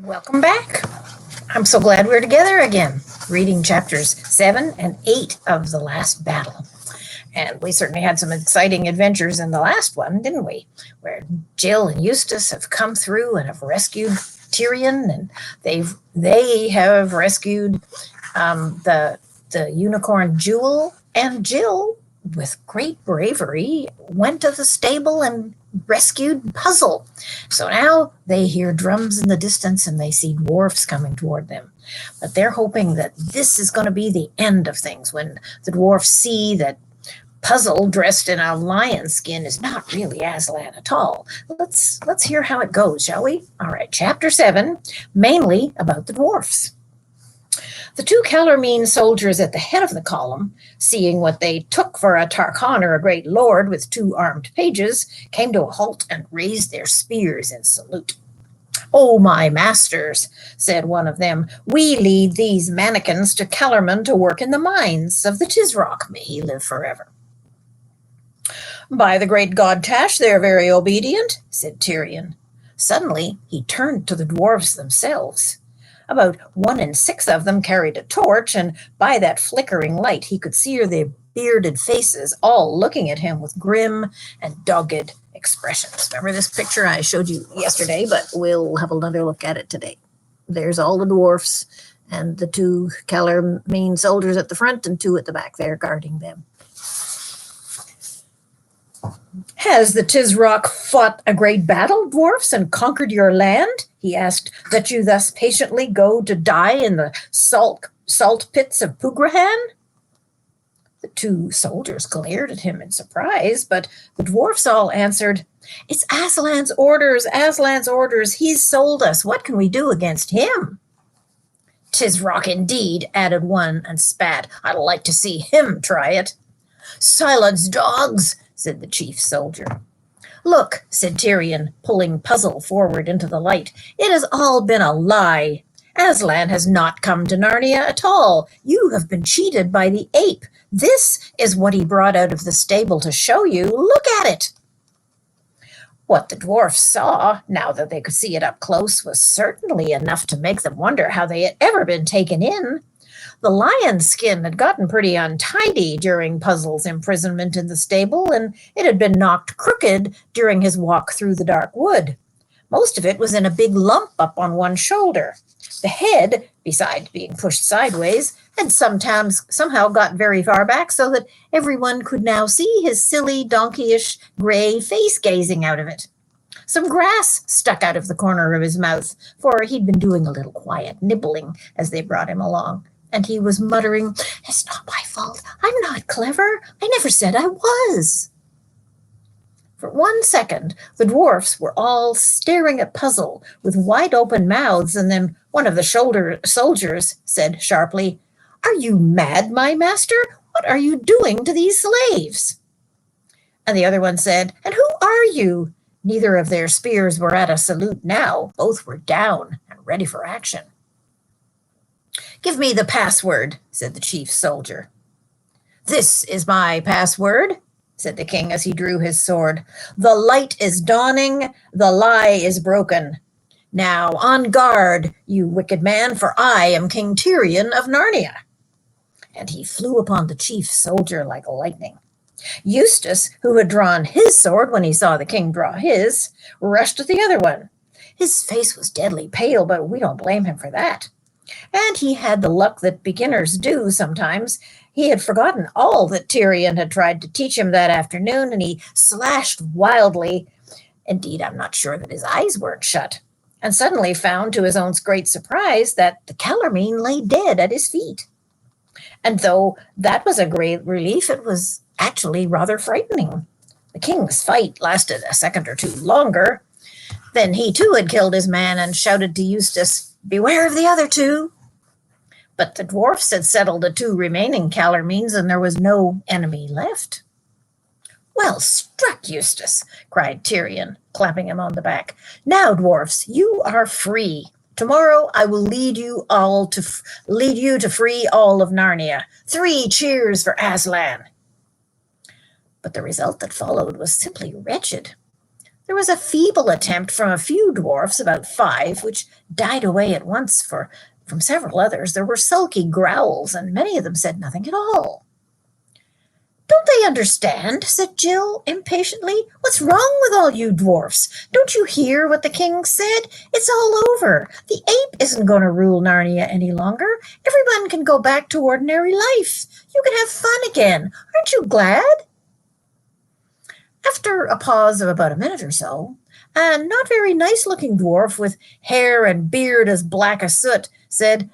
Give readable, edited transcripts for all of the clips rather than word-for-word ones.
Welcome back. I'm so glad we're together again, reading chapters 7 and 8 of The Last Battle. And we certainly had some exciting adventures in the last one, didn't we? Where Jill and Eustace have come through and have rescued Tyrion, and they have rescued the unicorn Jewel, and Jill, with great bravery, went to the stable and rescued Puzzle. So now they hear drums in the distance and they see dwarfs coming toward them. But they're hoping that this is going to be the end of things when the dwarfs see that Puzzle, dressed in a lion skin, is not really Aslan at all. Let's hear how it goes, shall we? All right, chapter 7, mainly about the dwarfs. The two Calormene soldiers at the head of the column, seeing what they took for a Tarkhan or a great lord with 2 armed pages, came to a halt and raised their spears in salute. "Oh, my masters," said one of them, "we lead these mannikins to Kellerman to work in the mines of the Tisrock. May he live forever." "By the great god Tash, they are very obedient," said Tyrion. Suddenly he turned to the dwarves themselves. About 1 in 6 of them carried a torch, and by that flickering light he could see their bearded faces all looking at him with grim and dogged expressions. Remember this picture I showed you yesterday, but we'll have another look at it today. There's all the dwarfs and the 2 Calormene soldiers at the front and 2 at the back there guarding them. "Has the Tisrock fought a great battle, dwarfs, and conquered your land?" he asked, "that you thus patiently go to die in the salt pits of Pugrahan?" The 2 soldiers glared at him in surprise, but the dwarfs all answered, "It's Aslan's orders, Aslan's orders. He's sold us. What can we do against him?" "Tisrock indeed," added one and spat. "I'd like to see him try it." "Silence, dogs," said the chief soldier. "Look," said Tyrion, pulling Puzzle forward into the light. "It has all been a lie. Aslan has not come to Narnia at all. You have been cheated by the ape. This is what he brought out of the stable to show you. Look at it." What the dwarfs saw, now that they could see it up close, was certainly enough to make them wonder how they had ever been taken in. The lion's skin had gotten pretty untidy during Puzzle's imprisonment in the stable, and it had been knocked crooked during his walk through the dark wood. Most of it was in a big lump up on one shoulder. The head, besides being pushed sideways, had somehow got very far back so that everyone could now see his silly, donkeyish, gray face gazing out of it. Some grass stuck out of the corner of his mouth, for he'd been doing a little quiet nibbling as they brought him along. And he was muttering, "It's not my fault. I'm not clever. I never said I was." For 1 second, the dwarfs were all staring at Puzzle with wide open mouths, and then one of the soldiers said sharply, "Are you mad, my master? What are you doing to these slaves?" And the other one said, "And who are you?" Neither of their spears were at a salute now. Both were down and ready for action. "Give me the password," said the chief soldier. "This is my password," said the king as he drew his sword. "The light is dawning, the lie is broken. Now on guard, you wicked man, for I am King Tyrion of Narnia." And he flew upon the chief soldier like lightning. Eustace, who had drawn his sword when he saw the king draw his, rushed at the other one. His face was deadly pale, but we don't blame him for that. And he had the luck that beginners do sometimes. He had forgotten all that Tyrion had tried to teach him that afternoon, and he slashed wildly. Indeed, I'm not sure that his eyes weren't shut, and suddenly found, to his own great surprise, that the Calormene lay dead at his feet. And though that was a great relief, it was actually rather frightening. The king's fight lasted a second or 2 longer. Then he too had killed his man and shouted to Eustace, "Beware of the other 2." But the dwarfs had settled the 2 remaining Calormenes, and there was no enemy left. "Well struck, Eustace," cried Tyrion, clapping him on the back. "Now, dwarfs, you are free. Tomorrow I will lead you to free all of Narnia. 3 cheers for Aslan." But the result that followed was simply wretched. There was a feeble attempt from a few dwarfs, about 5, which died away at once, for from several others there were sulky growls, and many of them said nothing at all. "Don't they understand?" said Jill impatiently. "What's wrong with all you dwarfs? Don't you hear what the king said? It's all over. The ape isn't going to rule Narnia any longer. Everyone can go back to ordinary life. You can have fun again. Aren't you glad?" After a pause of about a minute or so, a not very nice-looking dwarf with hair and beard as black as soot said,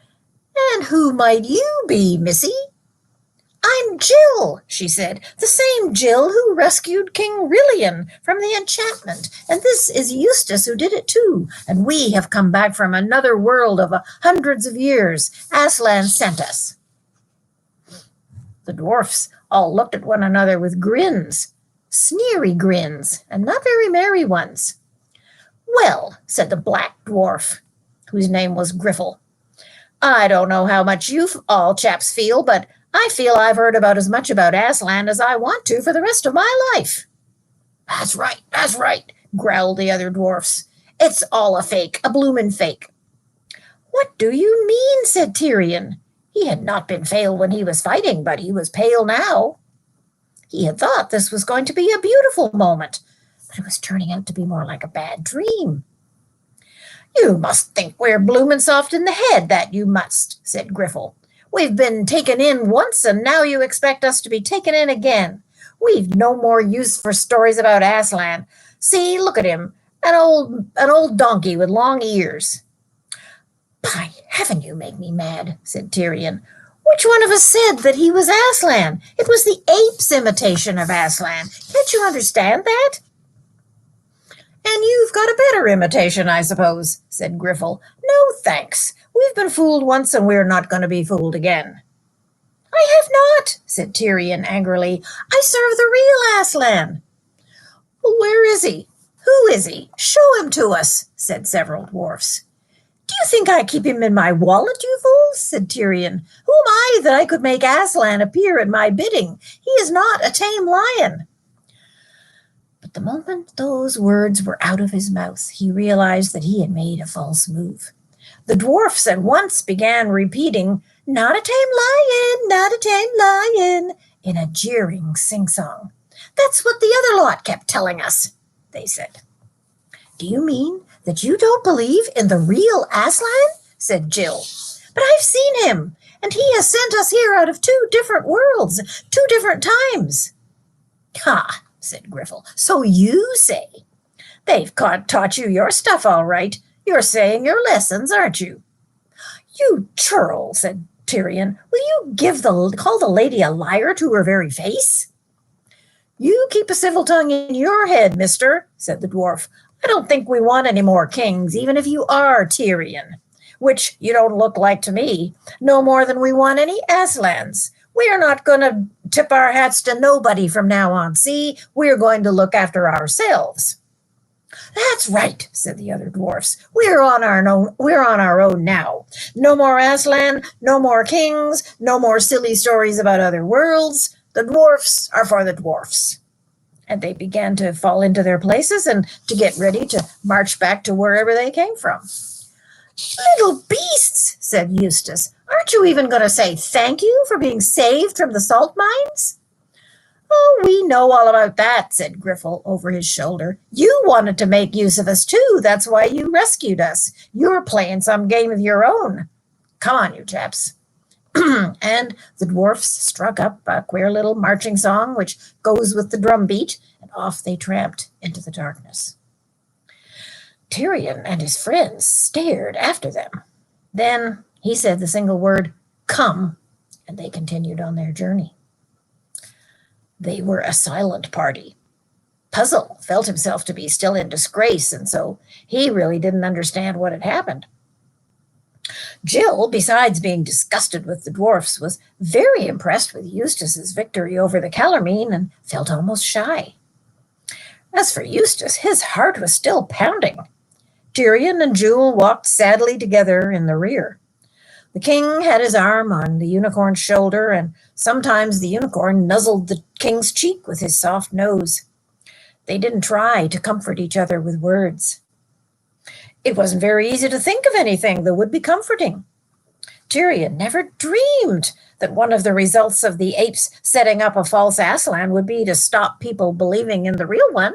"And who might you be, missy?" "I'm Jill," she said, "the same Jill who rescued King Rilian from the enchantment, and this is Eustace who did it too, and we have come back from another world of hundreds of years. Aslan sent us." The dwarfs all looked at one another with grins, sneery grins, and not very merry ones. "Well," said the black dwarf, whose name was Griffle, "I don't know how much you all chaps feel, but I feel I've heard about as much about Aslan as I want to for the rest of my life." That's right, growled the other dwarfs. "It's all a fake, a bloomin' fake." "What do you mean?" said Tyrion. He had not been pale when he was fighting, but he was pale now. He had thought this was going to be a beautiful moment, but it was turning out to be more like a bad dream. "You must think we're bloomin' soft in the head, that you must," said Griffle. "We've been taken in once, and now you expect us to be taken in again. We've no more use for stories about Aslan. See, look at him, an old donkey with long ears." "By heaven, you make me mad," said Tyrion. "Which one of us said that he was Aslan? It was the ape's imitation of Aslan. Can't you understand that?" "And you've got a better imitation, I suppose," said Griffle. "No, thanks. We've been fooled once, and we're not going to be fooled again." "I have not," said Tyrion angrily. "I serve the real Aslan." "Well, where is he? Who is he? Show him to us," said several dwarfs. "Do you think I keep him in my wallet, you fools?" said Tyrion. "Who am I that I could make Aslan appear at my bidding? He is not a tame lion." But the moment those words were out of his mouth, he realized that he had made a false move. The dwarfs at once began repeating, "Not a tame lion, not a tame lion," in a jeering sing-song. "That's what the other lot kept telling us," they said. "Do you mean that you don't believe in the real Aslan?" said Jill. "But I've seen him, and he has sent us here out of 2 different worlds, 2 different times." "Ha," said Griffle, "so you say. They've taught you your stuff all right. You're saying your lessons, aren't you?" "You churl," said Tyrion. "Will you call the lady a liar to her very face?" "You keep a civil tongue in your head, mister," said the dwarf. "I don't think we want any more kings, even if you are Tyrion, which you don't look like to me, no more than we want any Aslans. We are not going to tip our hats to nobody from now on. See, we're going to look after ourselves." "That's right," said the other dwarfs. We're on our own now. No more Aslan, no more kings, no more silly stories about other worlds. The dwarfs are for the dwarfs." And they began to fall into their places and to get ready to march back to wherever they came from. "Little beasts," said Eustace. "Aren't you even going to say thank you for being saved from the salt mines?" "Oh, we know all about that," said Griffle over his shoulder. "You wanted to make use of us too. That's why you rescued us. You're playing some game of your own. Come on, you chaps." And the dwarfs struck up a queer little marching song which goes with the drum beat, and off they tramped into the darkness. Tyrion and his friends stared after them. Then he said the single word, "Come," and they continued on their journey. They were a silent party. Puzzle felt himself to be still in disgrace, and so he really didn't understand what had happened. Jill, besides being disgusted with the dwarfs, was very impressed with Eustace's victory over the Calormene and felt almost shy. As for Eustace, his heart was still pounding. Tyrion and Jewel walked sadly together in the rear. The king had his arm on the unicorn's shoulder, and sometimes the unicorn nuzzled the king's cheek with his soft nose. They didn't try to comfort each other with words. It wasn't very easy to think of anything that would be comforting. Tyrion never dreamed that one of the results of the apes setting up a false Aslan would be to stop people believing in the real one.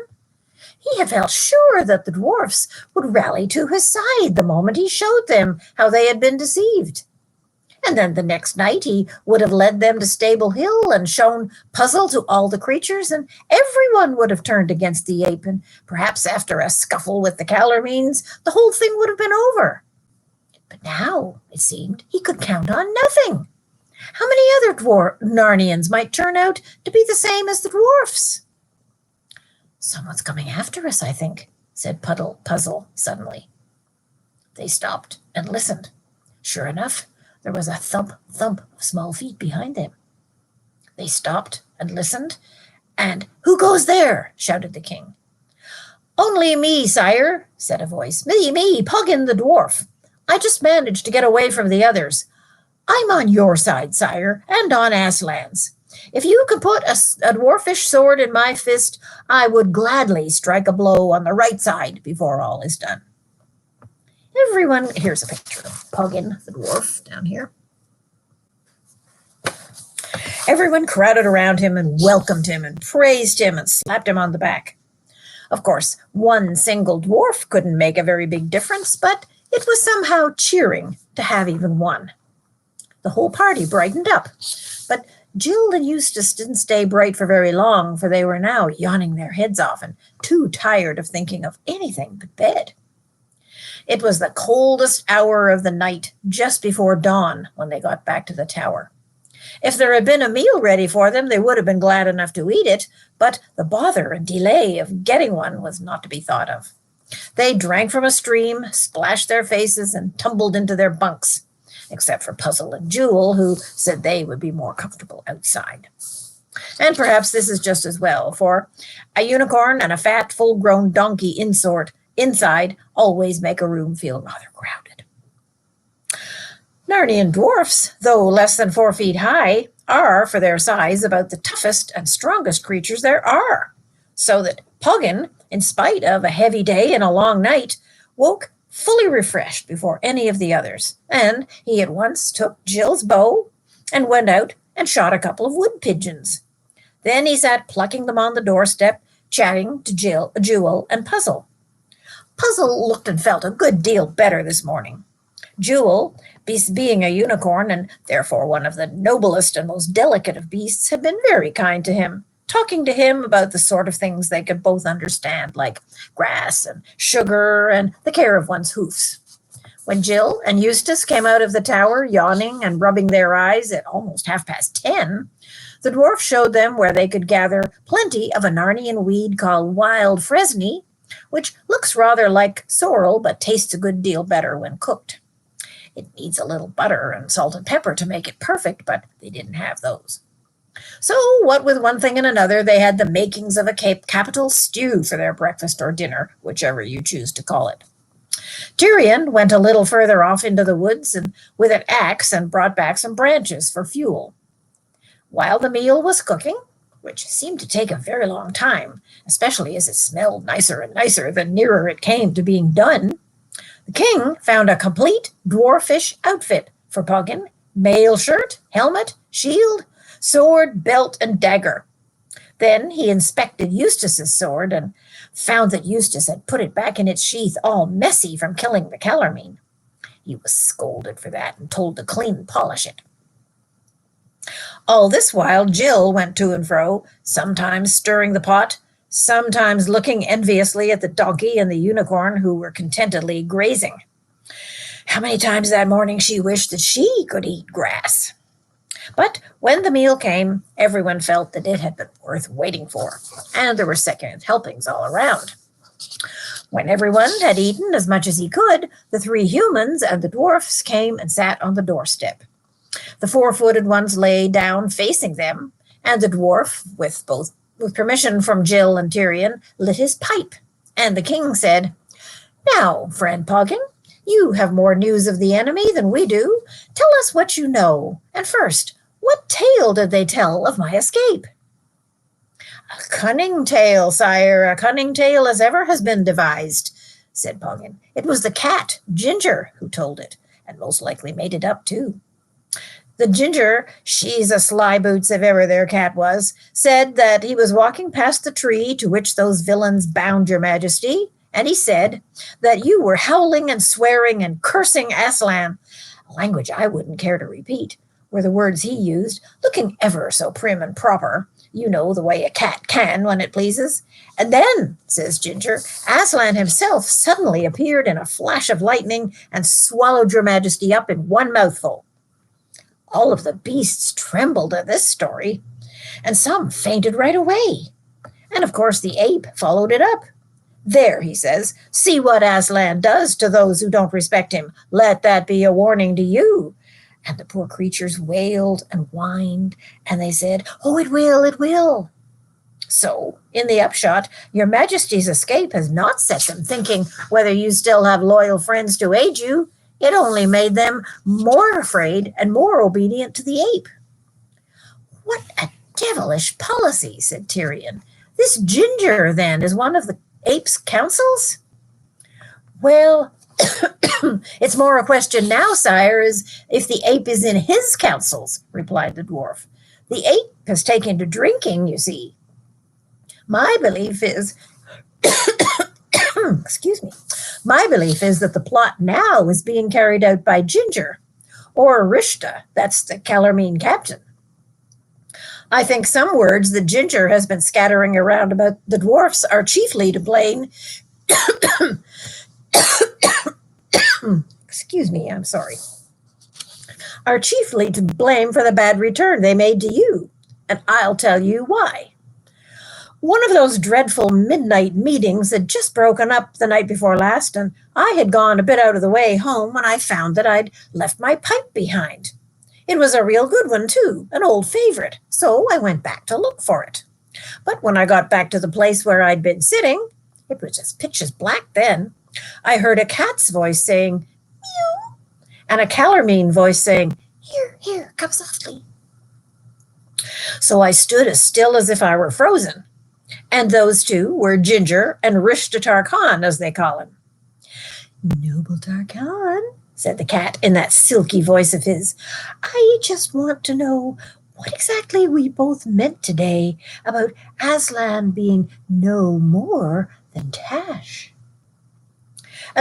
He had felt sure that the dwarfs would rally to his side the moment he showed them how they had been deceived. And then the next night he would have led them to Stable Hill and shown Puzzle to all the creatures, and everyone would have turned against the ape, and perhaps after a scuffle with the Calormenes, the whole thing would have been over. But now, it seemed, he could count on nothing. How many other Narnians might turn out to be the same as the dwarfs? "Someone's coming after us, I think," said Puzzle suddenly. They stopped and listened. Sure enough, there was a thump, thump of small feet behind them. They stopped and listened, and "Who goes there?" shouted the king. "Only me, sire," said a voice. Me, Puggin the dwarf. I just managed to get away from the others. I'm on your side, sire, and on Aslan's. If you could put a dwarfish sword in my fist, I would gladly strike a blow on the right side before all is done." Everyone, here's a picture of Puggin the dwarf down here. Everyone crowded around him and welcomed him and praised him and slapped him on the back. Of course, one single dwarf couldn't make a very big difference, but it was somehow cheering to have even one. The whole party brightened up, but Jill and Eustace didn't stay bright for very long, for they were now yawning their heads off and too tired of thinking of anything but bed. It was the coldest hour of the night, just before dawn, when they got back to the tower. If there had been a meal ready for them, they would have been glad enough to eat it, but the bother and delay of getting one was not to be thought of. They drank from a stream, splashed their faces, and tumbled into their bunks, except for Puzzle and Jewel, who said they would be more comfortable outside. And perhaps this is just as well, for a unicorn and a fat, full-grown donkey inside always make a room feel rather crowded. Narnian dwarfs, though less than 4 feet high, are, for their size, about the toughest and strongest creatures there are, so that Puggin, in spite of a heavy day and a long night, woke fully refreshed before any of the others, and he at once took Jill's bow and went out and shot a couple of wood pigeons. Then he sat plucking them on the doorstep, chatting to Jewel and Puzzle. Puzzle looked and felt a good deal better this morning. Jewel, being a unicorn and therefore one of the noblest and most delicate of beasts, had been very kind to him, talking to him about the sort of things they could both understand, like grass and sugar and the care of one's hoofs. When Jill and Eustace came out of the tower, yawning and rubbing their eyes at almost 10:30, the dwarf showed them where they could gather plenty of a Narnian weed called wild fresney, which looks rather like sorrel but tastes a good deal better when cooked. It needs a little butter and salt and pepper to make it perfect, but they didn't have those. So, what with one thing and another, they had the makings of a capital stew for their breakfast or dinner, whichever you choose to call it. Tyrion went a little further off into the woods and with an axe and brought back some branches for fuel. While the meal was cooking, which seemed to take a very long time, especially as it smelled nicer and nicer the nearer it came to being done, the king found a complete dwarfish outfit for Puggin: mail shirt, helmet, shield, sword, belt, and dagger. Then he inspected Eustace's sword and found that Eustace had put it back in its sheath all messy from killing the Calormene. He was scolded for that and told to clean and polish it. All this while, Jill went to and fro, sometimes stirring the pot, sometimes looking enviously at the donkey and the unicorn who were contentedly grazing. How many times that morning she wished that she could eat grass. But when the meal came, everyone felt that it had been worth waiting for, and there were second helpings all around. When everyone had eaten as much as he could, the 3 humans and the dwarfs came and sat on the doorstep. The 4-footed ones lay down facing them, and the dwarf, with permission from Jill and Tyrion, lit his pipe, and the king said, "Now, friend Puggin, you have more news of the enemy than we do. Tell us what you know, and first, what tale did they tell of my escape?" A cunning tale, sire, a cunning tale as ever has been devised, said Poggin. It was the cat, Ginger, who told it, and most likely made it up, too. The Ginger, she's a sly boots if ever their cat was, said that he was walking past the tree to which those villains bound your majesty, and he said that you were howling and swearing and cursing Aslan, a language I wouldn't care to repeat, were the words he used, looking ever so prim and proper, you know, the way a cat can when it pleases. And then, says Ginger, Aslan himself suddenly appeared in a flash of lightning and swallowed your majesty up in one mouthful. All of the beasts trembled at this story, and some fainted right away. And of course the ape followed it up. There, he says, see what Aslan does to those who don't respect him. Let that be a warning to you. And the poor creatures wailed and whined, and they said, oh, it will, it will. So, in the upshot, your majesty's escape has not set them thinking whether you still have loyal friends to aid you. It only made them more afraid and more obedient to the ape. What a devilish policy, said Tyrion. This Ginger, then, is one of the ape's councils? Well, it's more a question now, sire, is if the ape is in his councils, replied the dwarf. The ape has taken to drinking, you see. My belief is, excuse me, my belief is that the plot now is being carried out by Ginger, or Rishta, that's the Calormene captain. I think some words that Ginger has been scattering around about the dwarfs are chiefly to blame. Excuse me, I'm sorry. Are chiefly to blame for the bad return they made to you, and I'll tell you why. One of those dreadful midnight meetings had just broken up the night before last, and I had gone a bit out of the way home when I found that I'd left my pipe behind. It was a real good one, too, an old favorite, so I went back to look for it. But when I got back to the place where I'd been sitting, it was as pitch as black then, I heard a cat's voice saying, meow, and a Calormene voice saying, here, here, come softly. So I stood as still as if I were frozen. And those two were Ginger and Rishta Tarkan, as they call him. Noble Tarkan, said the cat in that silky voice of his, I just want to know what exactly we both meant today about Aslan being no more than Tash.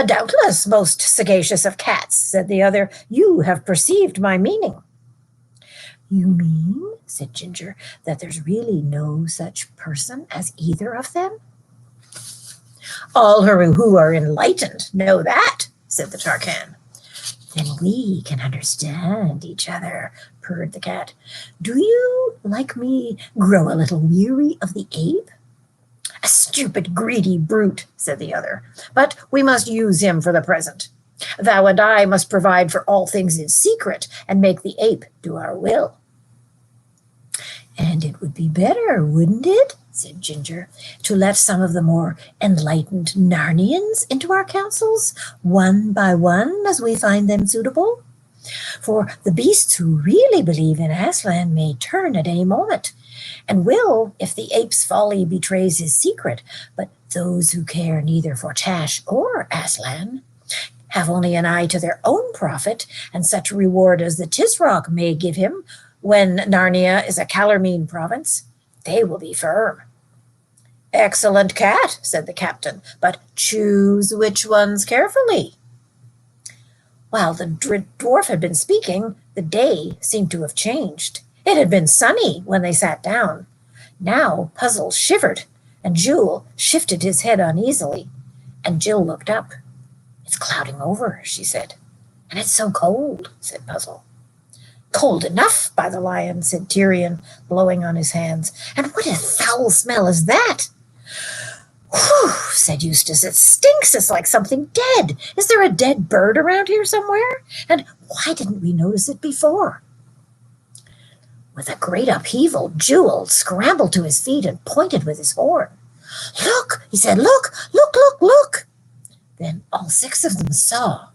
Doubtless, most sagacious of cats, said the other, you have perceived my meaning. You mean, said Ginger, that there's really no such person as either of them? All who are enlightened know that, said the Tarkan. Then we can understand each other, purred the cat. Do you, like me, grow a little weary of the ape? A stupid, greedy brute, said the other, but we must use him for the present. Thou and I must provide for all things in secret and make the ape do our will. And it would be better, wouldn't it, said Ginger, to let some of the more enlightened Narnians into our councils, one by one, as we find them suitable? For the beasts who really believe in Aslan may turn at any moment, and will if the ape's folly betrays his secret, but those who care neither for Tash or Aslan have only an eye to their own profit and such reward as the Tisroc may give him when Narnia is a Calormene province. They will be firm. Excellent cat, said the captain, but choose which ones carefully. While the dwarf had been speaking, the day seemed to have changed. It had been sunny when they sat down. Now Puzzle shivered, and Jewel shifted his head uneasily, and Jill looked up. It's clouding over, she said. And it's so cold, said Puzzle. Cold enough, by the lion, said Tyrion, blowing on his hands. And what a foul smell is that? Whew, said Eustace. It stinks. It's like something dead. Is there a dead bird around here somewhere? And why didn't we notice it before? With a great upheaval, Jewel scrambled to his feet and pointed with his horn. Look, he said, look, look, look, look. Then all six of them saw,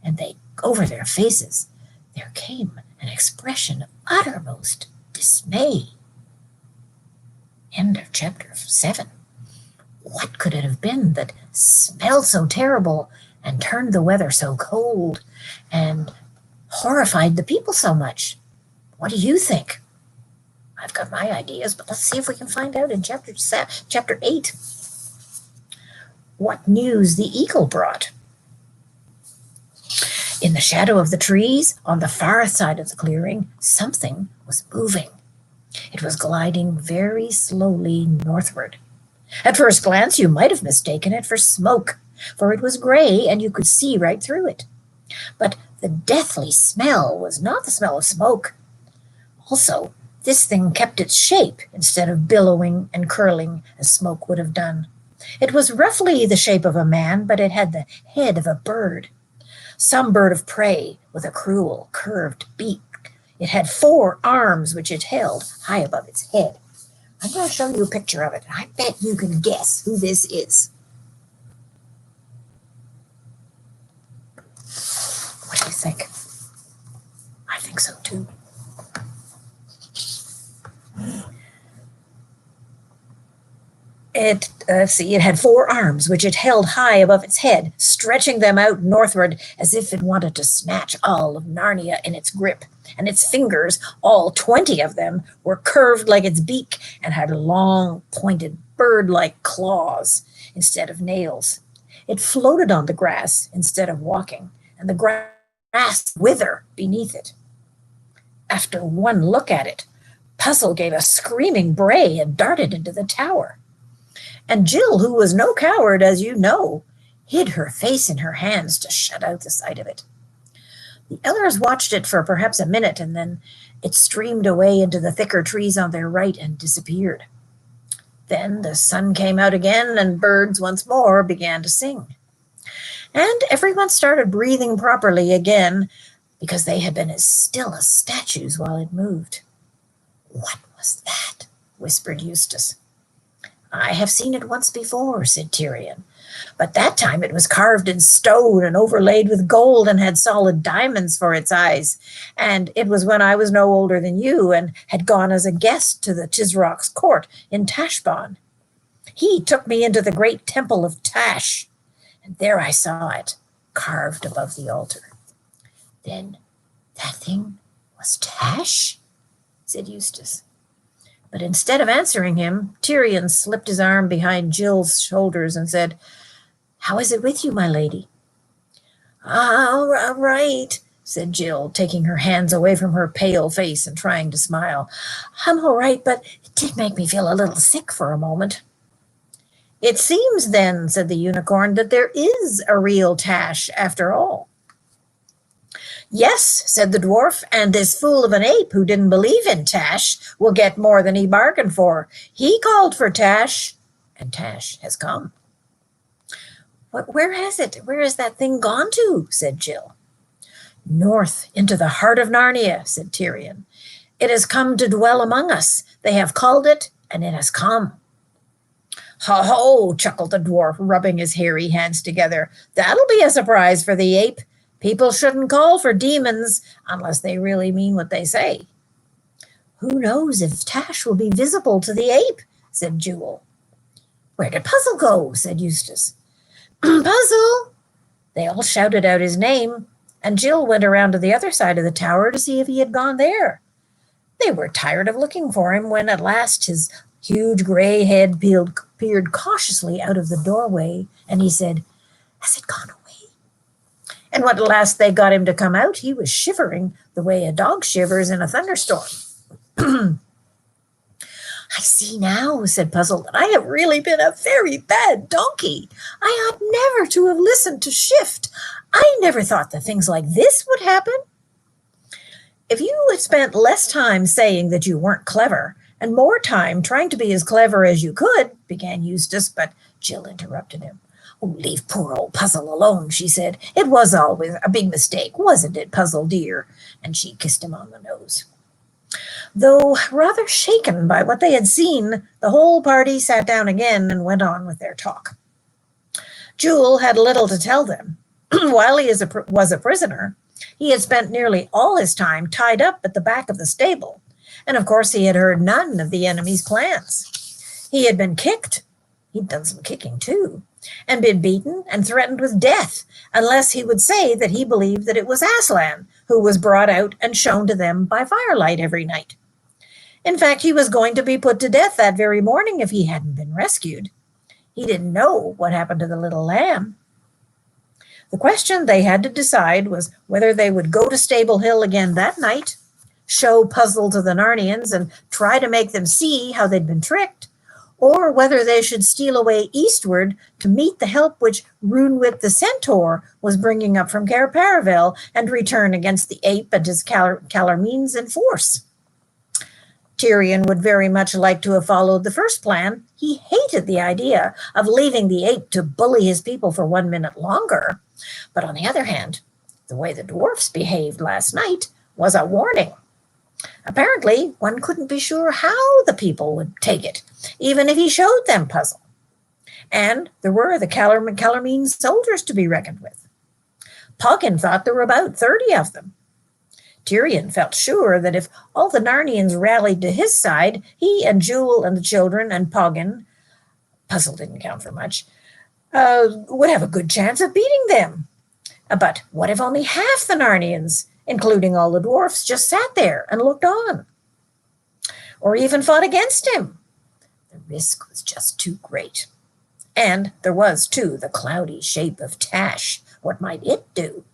and over their faces, there came an expression of uttermost dismay. End of chapter 7. What could it have been that smelled so terrible and turned the weather so cold and horrified the people so much? What do you think? I've got my ideas, but let's see if we can find out in chapter 8 what news the eagle brought. In the shadow of the trees, on the far side of the clearing, something was moving. It was gliding very slowly northward. At first glance, you might have mistaken it for smoke, for it was gray and you could see right through it. But the deathly smell was not the smell of smoke. Also, this thing kept its shape instead of billowing and curling as smoke would have done. It was roughly the shape of a man, but it had the head of a bird. Some bird of prey with a cruel, curved beak. It had 4 arms which it held high above its head. I'm going to show you a picture of it. I bet you can guess who this is. What do you think? I think so too. It had 4 arms, which it held high above its head, stretching them out northward as if it wanted to snatch all of Narnia in its grip. And its fingers, all 20 of them, were curved like its beak and had long, pointed, bird-like claws instead of nails. It floated on the grass instead of walking, and the grass withered beneath it. After one look at it, Puzzle gave a screaming bray and darted into the tower. And Jill, who was no coward, as you know, hid her face in her hands to shut out the sight of it. The others watched it for perhaps a minute, and then it streamed away into the thicker trees on their right and disappeared. Then the sun came out again, and birds once more began to sing. And everyone started breathing properly again, because they had been as still as statues while it moved. "What was that?" whispered Eustace. "I have seen it once before," said Tyrion. "But that time it was carved in stone and overlaid with gold and had solid diamonds for its eyes. And it was when I was no older than you and had gone as a guest to the Tisrock's court in Tashbaan. He took me into the great temple of Tash, and there I saw it, carved above the altar." "Then that thing was Tash?" said Eustace. But instead of answering him, Tyrion slipped his arm behind Jill's shoulders and said, "How is it with you, my lady?" All right," said Jill, taking her hands away from her pale face and trying to smile. "I'm all right, but it did make me feel a little sick for a moment." "It seems then," said the unicorn, "that there is a real Tash after all." "Yes," said the dwarf, "and this fool of an ape who didn't believe in Tash will get more than he bargained for. He called for Tash, and Tash has come." Where has it? Where has that thing gone to?" said Jill. "North, into the heart of Narnia," said Tyrion. "It has come to dwell among us. They have called it, and it has come." "Ho, ho," chuckled the dwarf, rubbing his hairy hands together. "That'll be a surprise for the ape. People shouldn't call for demons unless they really mean what they say." "Who knows if Tash will be visible to the ape?" said Jewel. "Where did Puzzle go?" said Eustace. "Puzzle!" They all shouted out his name, and Jill went around to the other side of the tower to see if he had gone there. They were tired of looking for him when at last his huge gray head peered cautiously out of the doorway, and he said, "Has it gone away?" And when at last they got him to come out, he was shivering the way a dog shivers in a thunderstorm. "I see now," said Puzzle, "that I have really been a very bad donkey. I ought never to have listened to Shift. I never thought that things like this would happen." "If you had spent less time saying that you weren't clever and more time trying to be as clever as you could," began Eustace, but Jill interrupted him. "Oh, leave poor old Puzzle alone," she said. "It was always a big mistake, wasn't it, Puzzle dear?" And she kissed him on the nose. Though rather shaken by what they had seen, the whole party sat down again and went on with their talk. Jewel had little to tell them. While he was a prisoner, he had spent nearly all his time tied up at the back of the stable, and of course he had heard none of the enemy's plans. He had been kicked. He'd done some kicking too, and been beaten and threatened with death unless he would say that he believed that it was Aslan who was brought out and shown to them by firelight every night. In fact, he was going to be put to death that very morning if he hadn't been rescued. He didn't know what happened to the little lamb. The question they had to decide was whether they would go to Stable Hill again that night, show Puzzle to the Narnians and try to make them see how they'd been tricked, or whether they should steal away eastward to meet the help which Runewit the Centaur was bringing up from Cair Paravel and return against the ape and his Calormenes in force. Tyrion would very much like to have followed the first plan. He hated the idea of leaving the ape to bully his people for 1 minute longer. But on the other hand, the way the dwarfs behaved last night was a warning. Apparently, one couldn't be sure how the people would take it, even if he showed them Puzzle. And there were the Calormene soldiers to be reckoned with. Poggin thought there were about 30 of them. Tyrion felt sure that if all the Narnians rallied to his side, he and Jewel and the children and Poggin, Puzzle didn't count for much, would have a good chance of beating them. But what if only half the Narnians, including all the dwarfs, just sat there and looked on? Or even fought against him? The risk was just too great. And there was, too, the cloudy shape of Tash. What might it do?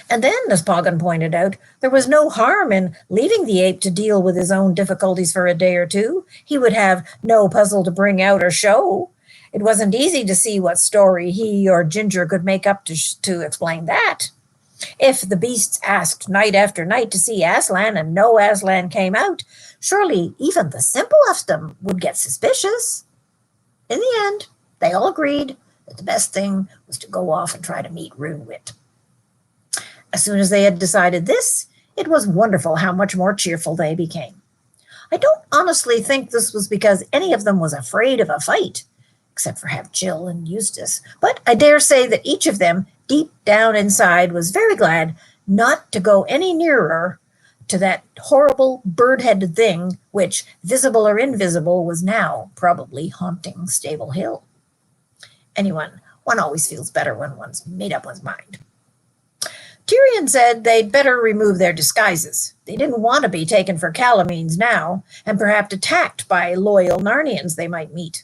And then, as Poggin pointed out, there was no harm in leaving the ape to deal with his own difficulties for a day or two. He would have no Puzzle to bring out or show. It wasn't easy to see what story he or Ginger could make up to explain that. If the beasts asked night after night to see Aslan and no Aslan came out, surely even the simple of them would get suspicious. In the end, they all agreed that the best thing was to go off and try to meet Runewit. As soon as they had decided this, it was wonderful how much more cheerful they became. I don't honestly think this was because any of them was afraid of a fight, except for Jill and Eustace, but I dare say that each of them, deep down inside, was very glad not to go any nearer to that horrible bird-headed thing which, visible or invisible, was now probably haunting Stable Hill. One always feels better when one's made up one's mind. Tyrion said they'd better remove their disguises. They didn't want to be taken for Calormenes now, and perhaps attacked by loyal Narnians they might meet.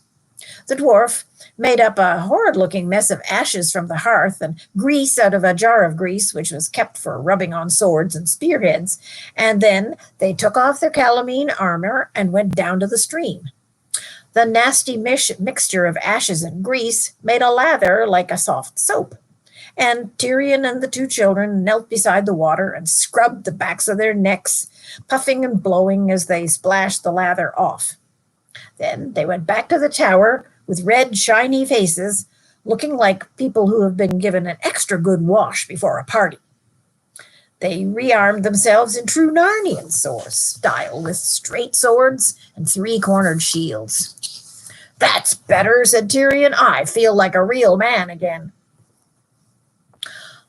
The dwarf made up a horrid-looking mess of ashes from the hearth and grease out of a jar of grease, which was kept for rubbing on swords and spearheads, and then they took off their Calormene armor and went down to the stream. The nasty mixture of ashes and grease made a lather like a soft soap, and Tyrion and the two children knelt beside the water and scrubbed the backs of their necks, puffing and blowing as they splashed the lather off. Then they went back to the tower with red, shiny faces, looking like people who have been given an extra good wash before a party. They rearmed themselves in true Narnian style, with straight swords and three-cornered shields. "That's better," said Tyrion. "I feel like a real man again."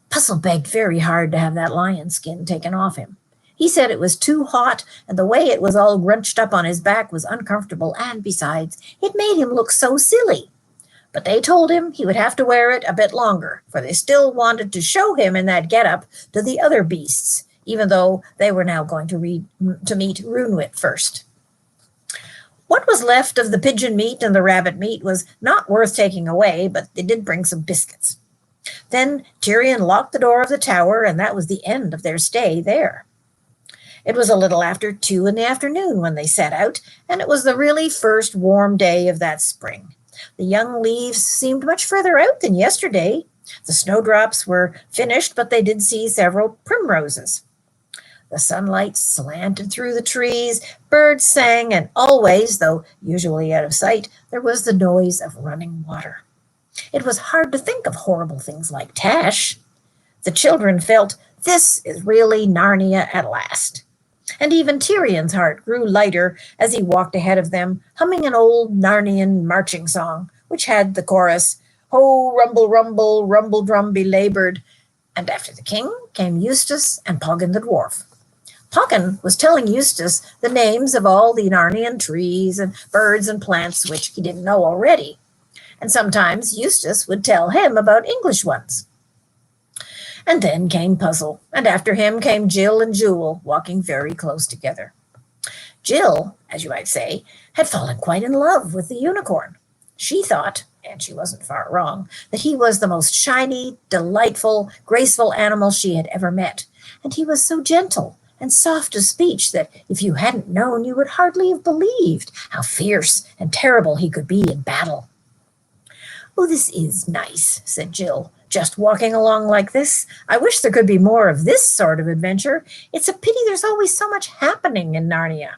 Puzzle begged very hard to have that lion skin taken off him. He said it was too hot, and the way it was all grunched up on his back was uncomfortable, and besides, it made him look so silly. But they told him he would have to wear it a bit longer, for they still wanted to show him in that getup to the other beasts, even though they were now going to meet Runewit first. What was left of the pigeon meat and the rabbit meat was not worth taking away, but they did bring some biscuits. Then Tyrion locked the door of the tower, and that was the end of their stay there. It was a little after 2 p.m. when they set out, and it was the really first warm day of that spring. The young leaves seemed much further out than yesterday. The snowdrops were finished, but they did see several primroses. The sunlight slanted through the trees, birds sang, and always, though usually out of sight, there was the noise of running water. It was hard to think of horrible things like Tash. The children felt, this is really Narnia at last. And even Tyrion's heart grew lighter as he walked ahead of them, humming an old Narnian marching song, which had the chorus, "Ho, rumble, rumble, rumble drum belabored." And after the king came Eustace and Poggin the dwarf. Hawken was telling Eustace the names of all the Narnian trees and birds and plants which he didn't know already. And sometimes Eustace would tell him about English ones. And then came Puzzle, and after him came Jill and Jewel, walking very close together. Jill, as you might say, had fallen quite in love with the unicorn. She thought, and she wasn't far wrong, that he was the most shiny, delightful, graceful animal she had ever met, and he was so gentle and soft of speech that if you hadn't known, you would hardly have believed how fierce and terrible he could be in battle. "Oh, this is nice," said Jill, "just walking along like this. I wish there could be more of this sort of adventure. It's a pity there's always so much happening in Narnia."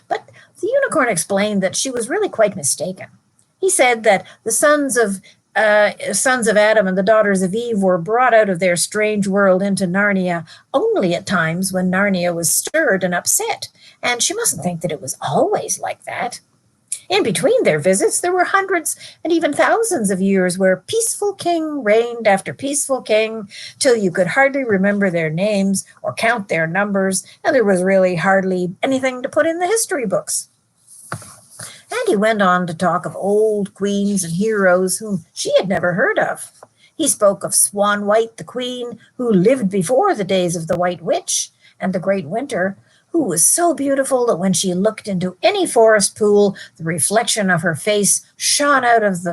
But the unicorn explained that she was really quite mistaken. He said that the sons of Adam and the daughters of Eve were brought out of their strange world into Narnia only at times when Narnia was stirred and upset, and she mustn't think that it was always like that. In between their visits, there were hundreds and even thousands of years where peaceful king reigned after peaceful king till you could hardly remember their names or count their numbers, and there was really hardly anything to put in the history books. And he went on to talk of old queens and heroes whom she had never heard of. He spoke of Swan White, the queen, who lived before the days of the White Witch, and the Great Winter, who was so beautiful that when she looked into any forest pool, the reflection of her face shone out of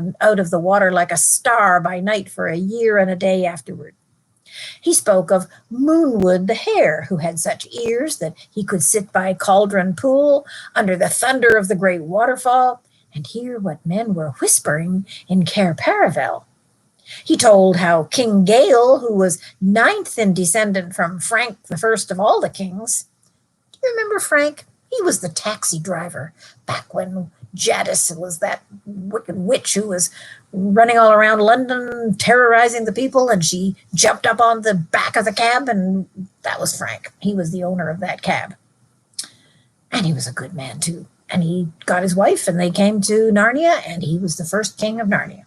the water like a star by night for a year and a day afterward. He spoke of Moonwood the hare, who had such ears that he could sit by Cauldron Pool under the thunder of the great waterfall and hear what men were whispering in Cair Paravel. He told how King Gale, who was 9th in descendant from Frank the first of all the kings. Do you remember Frank? He was the taxi driver back when Jadis was that wicked witch who was running all around London, terrorizing the people, and she jumped up on the back of the cab, and that was Frank. He was the owner of that cab. And he was a good man, too. And he got his wife, and they came to Narnia, and he was the first king of Narnia.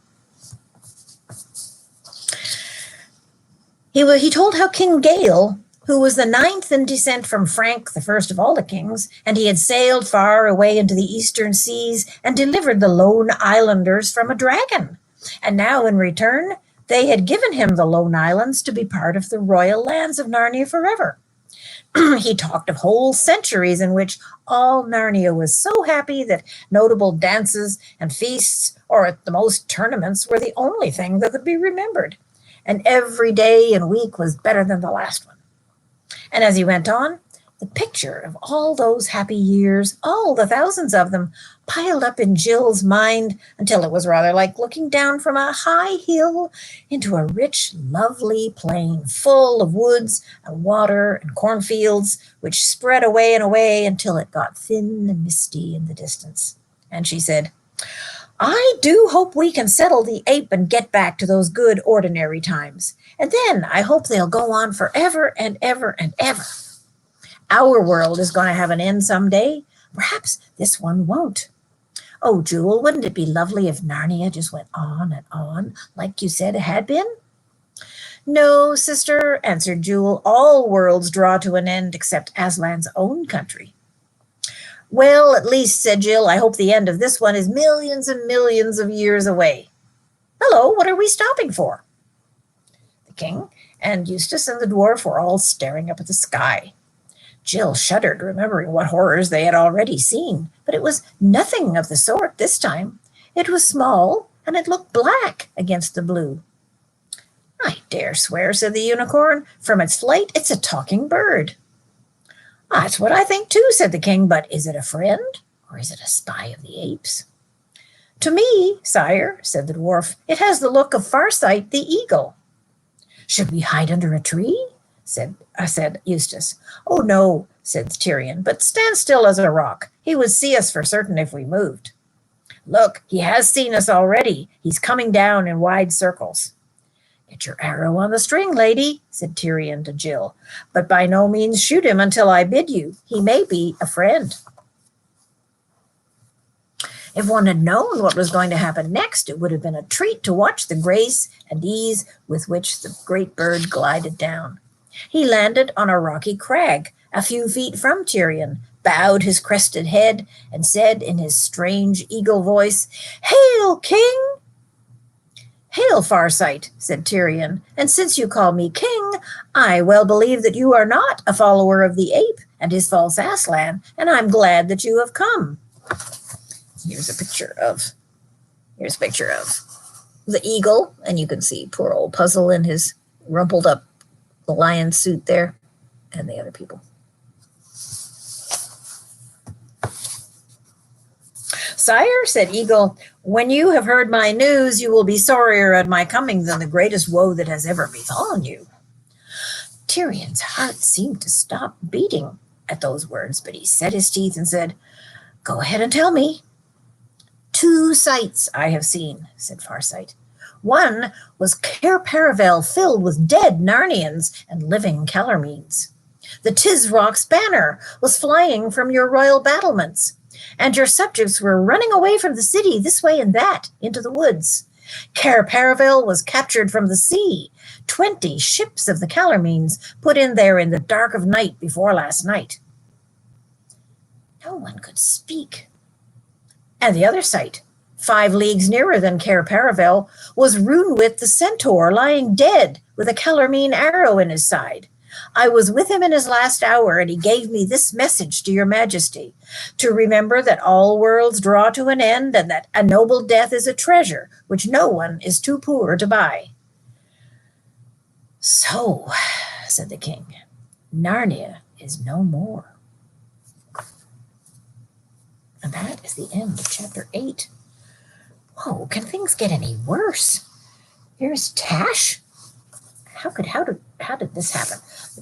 He told how King Gale, who was the 9th in descent from Frank, the first of all the kings, and he had sailed far away into the eastern seas and delivered the Lone Islanders from a dragon. And now, in return, they had given him the Lone Islands to be part of the royal lands of Narnia forever. He talked of whole centuries in which all Narnia was so happy that notable dances and feasts, or at the most tournaments, were the only thing that could be remembered. And every day and week was better than the last one. And as he went on, the picture of all those happy years, all the thousands of them, piled up in Jill's mind until it was rather like looking down from a high hill into a rich, lovely plain full of woods and water and cornfields, which spread away and away until it got thin and misty in the distance. And she said, "I do hope we can settle the ape and get back to those good ordinary times. And then I hope they'll go on forever and ever and ever. Our world is going to have an end someday. Perhaps this one won't. Oh, Jewel, wouldn't it be lovely if Narnia just went on and on, like you said it had been?" "No, sister," answered Jewel. "All worlds draw to an end except Aslan's own country." "Well, at least," said Jill, "I hope the end of this one is millions and millions of years away. Hello, what are we stopping for?" The king and Eustace and the dwarf were all staring up at the sky. Jill shuddered, remembering what horrors they had already seen, but it was nothing of the sort this time. It was small, and it looked black against the blue. "I dare swear," said the unicorn, "from its flight it's a talking bird." "That's what I think too," said the king, "but is it a friend, or is it a spy of the apes?" "To me, sire," said the dwarf, "it has the look of Farsight the eagle." "Should we hide under a tree?" said Eustace. "Oh, no," said Tirian, "but stand still as a rock. He would see us for certain if we moved." "Look, he has seen us already. He's coming down in wide circles." "Get your arrow on the string, lady," said Tirian to Jill, "but by no means shoot him until I bid you. He may be a friend." If one had known what was going to happen next, it would have been a treat to watch the grace and ease with which the great bird glided down. He landed on a rocky crag, a few feet from Tyrion, bowed his crested head, and said in his strange eagle voice, "Hail, King!" "Hail, Farsight," said Tyrion, "and since you call me king, I well believe that you are not a follower of the ape and his false Aslan, and I'm glad that you have come." Here's a picture of the eagle, and you can see poor old Puzzle in his rumpled up lion suit there, and the other people. "Sire," said Eagle, "when you have heard my news, you will be sorrier at my coming than the greatest woe that has ever befallen you." Tyrion's heart seemed to stop beating at those words, but he set his teeth and said, "Go ahead and tell me." "Two sights I have seen," said Farsight. "One was Cair Paravel filled with dead Narnians and living Calormenes. The Tisrock's banner was flying from your royal battlements, and your subjects were running away from the city this way and that into the woods. Cair Paravel was captured from the sea. 20 ships of the Calormenes put in there in the dark of night before last night." No one could speak. "And the other sight, 5 leagues nearer than Cair Paravel, was Runewit the centaur lying dead with a Calormene arrow in his side. I was with him in his last hour, and he gave me this message to your majesty, to remember that all worlds draw to an end, and that a noble death is a treasure which no one is too poor to buy." "So," said the king, "Narnia is no more." And that is the end of chapter 8. Whoa, can things get any worse? Here's Tash. How did this happen?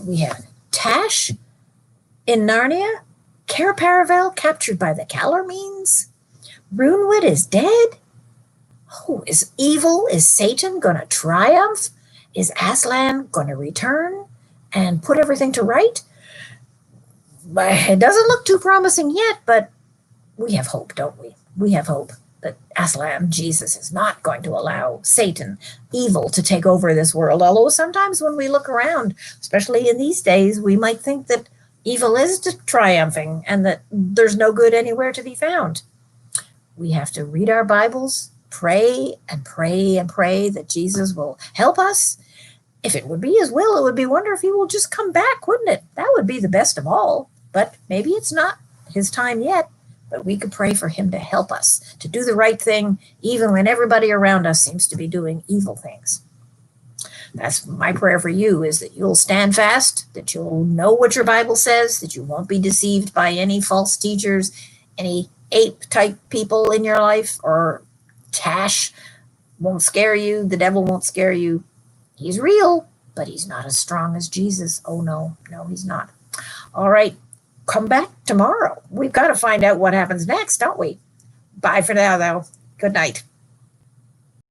We have Tash in Narnia, Cair Paravel captured by the Calormenes, Runewit is dead. Oh, is Satan going to triumph? Is Aslan going to return and put everything to right? It doesn't look too promising yet, but we have hope, don't we? We have hope that Aslan, Jesus, is not going to allow Satan, evil, to take over this world. Although sometimes when we look around, especially in these days, we might think that evil is triumphing and that there's no good anywhere to be found. We have to read our Bibles, pray and pray and pray that Jesus will help us. If it would be his will, it would be wonderful if he will just come back, wouldn't it? That would be the best of all. But maybe it's not his time yet. But we could pray for him to help us to do the right thing, even when everybody around us seems to be doing evil things. That's my prayer for you, is that you'll stand fast, that you'll know what your Bible says, that you won't be deceived by any false teachers, any ape-type people in your life, or Tash won't scare you, the devil won't scare you. He's real, but he's not as strong as Jesus. Oh, no, he's not. All right. Come back tomorrow. We've got to find out what happens next, don't we? Bye for now, though. Good night.